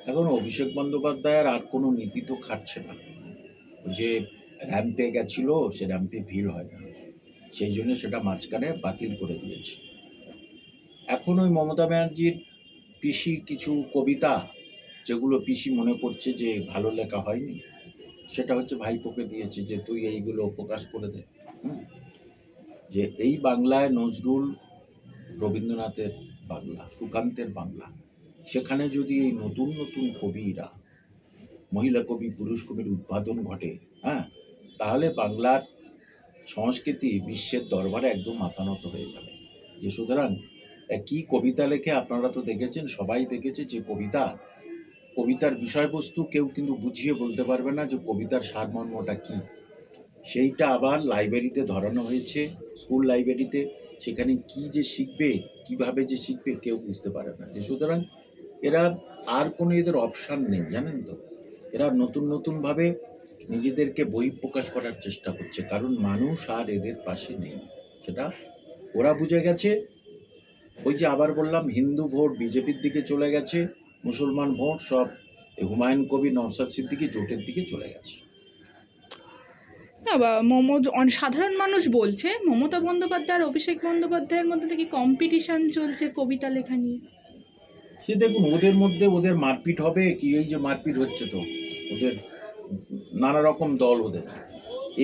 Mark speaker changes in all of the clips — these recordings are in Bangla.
Speaker 1: এখন অভিষেক বন্দ্যোপাধ্যায়ের আর কোনো নীতি তো খাটছে না। যে র্যাম্পে গেছিল, সে র্যাম্পে ভিড় হয় না, সেই জন্য সেটা মাঝখানে বাতিল করে দিয়েছে। এখন ওই মমতা ব্যানার্জির পিসি কিছু কবিতা, যেগুলো পিসি মনে করছে যে ভালো লেখা হয়নি, সেটা হচ্ছে ভাইপোকে দিয়েছে যে তুই এইগুলো প্রকাশ করে দে। যে এই বাংলায় নজরুল, রবীন্দ্রনাথের বাংলা, সুকান্তের বাংলা, সেখানে যদি এই নতুন নতুন কবিরা, মহিলা কবি, পুরুষ কবির উদ্বোধন ঘটে, তাহলে বাংলার সংস্কৃতি বিশ্বের দরবারে একদম মাথা নত হয়ে যাবে। যে সুতরাং কি কবিতা লেখে আপনারা তো দেখেছেন, সবাই দেখেছে যে কবিতার বিষয়বস্তু কেউ কিন্তু বুঝিয়ে বলতে পারবে না যে কবিতার সারমর্মটা কী। সেইটা আবার লাইব্রেরিতে ধরানো হয়েছে, স্কুল লাইব্রেরিতে, সেখানে কি যে শিখবে, কিভাবে যে শিখবে, কেউ বুঝতে পারে না। যে সুতরাং এরা আর কোনো এদের অপশান নেই, জানেন তো। এরা নতুন নতুনভাবে নিজেদেরকে বহিঃপ্রকাশ করার চেষ্টা করছে, কারণ মানুষ আর এদের পাশে নেই, সেটা ওরা বুঝে গেছে। ওই যে আবার বললাম, হিন্দু ভোট বিজেপির দিকে চলে গেছে, মুসলমান ভোট সব হুমায়ুন কবির, নওশাদ সিদ্দিকী জোটের দিকে চলে গেছে।
Speaker 2: না, সাধারণ মানুষ বলছে মমতা বন্দ্যোপাধ্যায় আর অভিষেক বন্দ্যোপাধ্যায়ের মধ্যে থেকে কম্পিটিশন চলছে কবিতা লেখা নিয়ে।
Speaker 1: সে দেখুন, ওদের মধ্যে ওদের মারপিট হবে কি, এই যে মারপিট হচ্ছে, তো ওদের নানা রকম দল, ওদের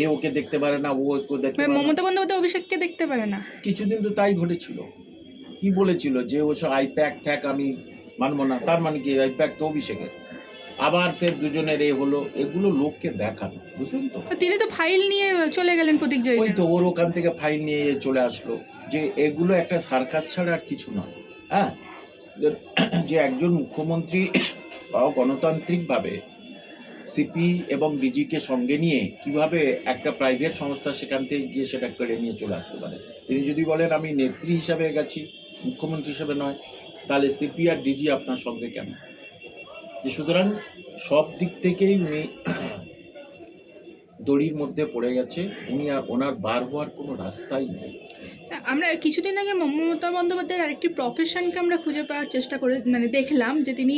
Speaker 1: এ ওকে দেখতে পারে না, ও ওকে দেখতে পারে না।
Speaker 2: মমতা বন্দ্যোপাধ্যায় অভিষেককে দেখতে পারে না।
Speaker 1: কিছুদিন তো তাই ঘটেছিল। কি বলেছিল যে ওসব আইপ্যাক থ্যাক আমি মানবো না, তার মানে কি আইপ্যাক তো অভিষেকের। আবার ফের দুজনের হলো, এগুলো লোককে দেখানো, বুঝলেন তো।
Speaker 2: তিনি তো ফাইল নিয়ে চলে গেলেন প্রতীক জয়।
Speaker 1: ওই তো ওর ওখান থেকে ফাইল নিয়ে চলে আসলো। যে এগুলো একটা সার্কাস ছাড়া আর কিছু নয়। যে একজন মুখ্যমন্ত্রী গণতান্ত্রিকভাবে সিপি এবং ডিজিকে সঙ্গে নিয়ে কিভাবে একটা প্রাইভেট সংস্থা সেখান থেকে গিয়ে সেটা করে নিয়ে চলে আসতে পারে। তিনি যদি বলেন আমি নেত্রী হিসাবে গেছি, মুখ্যমন্ত্রী হিসাবে নয়, তাহলে সিপি আর ডিজি আপনার সঙ্গে কেন? যে সুতরাং সব দিক থেকেই উনি দড়ির মধ্যে পড়ে গেছে, উনি আর ওনার বার হওয়ার কোনো রাস্তাই নেই।
Speaker 2: আমরা কিছুদিন আগে মমতা বন্দ্যোপাধ্যায়ের আরেকটি প্রফেশনকে আমরা খুঁজে পাওয়ার চেষ্টা করে দেখলাম যে তিনি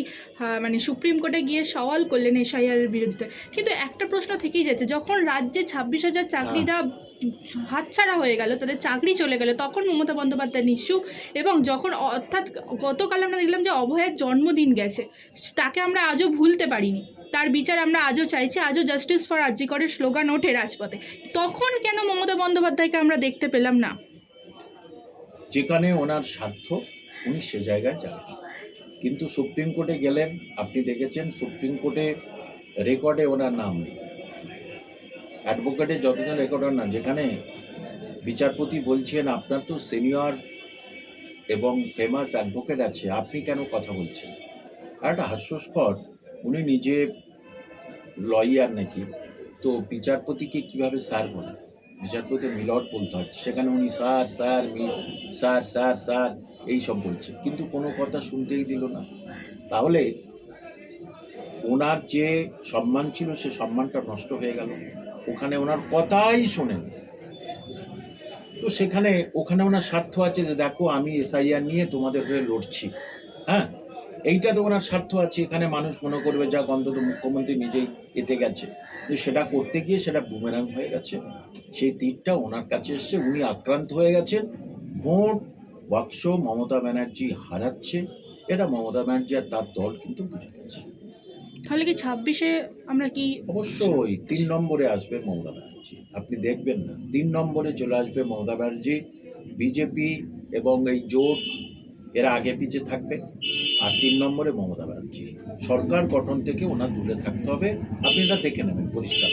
Speaker 2: সুপ্রিম কোর্টে গিয়ে সওয়াল করলেন এসআইআরের বিরুদ্ধে। কিন্তু একটা প্রশ্ন থেকেই যাচ্ছে, যখন রাজ্যে 26,000 চাকরি দেওয়া হাতছাড়া হয়ে গেল, তাদের চাকরি চলে গেল, তখন মমতা বন্দ্যোপাধ্যায় নিশ্চুপ। এবং যখন অর্থাৎ গতকাল আমরা দেখলাম যে অভয়ের জন্মদিন গেছে, তাকে আমরা আজও ভুলতে পারিনি, তার বিচার আমরা আজও চাইছি, আজও জাস্টিস ফর আরজি করের স্লোগান ওঠে রাজপথে। তখন কেন মমতা বন্দ্যোপাধ্যায়কে আমরা দেখতে পেলাম না?
Speaker 1: যেখানে ওনার স্বার্থ, উনি সে জায়গায় যান। কিন্তু সুপ্রিম কোর্টে গেলেন, আপনি দেখেছেন সুপ্রিম কোর্টে রেকর্ডে ওনার নাম নেই, অ্যাডভোকেটের যতজন রেকর্ডার না, যেখানে বিচারপতি বলছেন আপনার তো সিনিয়র এবং ফেমাস অ্যাডভোকেট আছে, আপনি কেন কথা বলছেন। আর একটা হাস্যস্কর, উনি নিজে লয়ার নাকি, তো বিচারপতিকে কিভাবে স্যার বলে, বিচারপতি মিলর্ড বলতে হচ্ছে, সেখানে উনি sir sir sir sir sir এইসব বলছে, কিন্তু কোনো কথা শুনতেই দিল না। তাহলে ওনার যে সম্মান ছিল, সে সম্মানটা নষ্ট হয়ে গেল, ওখানে ওনার কথাই শোনেন। তো ওখানে ওনার স্বার্থ আছে যে দেখো আমি এসআইআর নিয়ে তোমাদের হয়ে লড়ছি, এইটা তো ওনার স্বার্থ আছে। এখানে মানুষ মনে করবে যাক অন্তত মুখ্যমন্ত্রী নিজেই এতে গেছে, কিন্তু সেটা করতে গিয়ে সেটা বুমেরাং হয়ে গেছে, সেই তীরটা ওনার কাছে এসছে, উনি আক্রান্ত হয়ে গেছেন। ভোট বাক্স মমতা ব্যানার্জি হারাচ্ছে, এটা মমতা ব্যানার্জি আর তার দল কিন্তু বুঝে গেছে।
Speaker 2: তাহলে কি 26-এ আমরা কি?
Speaker 1: অবশ্যই 3 নম্বরে আসবে মমতা ব্যানার্জি, আপনি দেখবেন না, 3 নম্বরে চলে আসবে মমতা ব্যানার্জি। বিজেপি এবং এই জোট এরা আগে পিছিয়ে থাকবে, আর 3 নম্বরে মমতা ব্যানার্জি। সরকার গঠন থেকে ওনার দূরে থাকতে হবে, আপনি এটা দেখে নেবেন পরিষ্কার।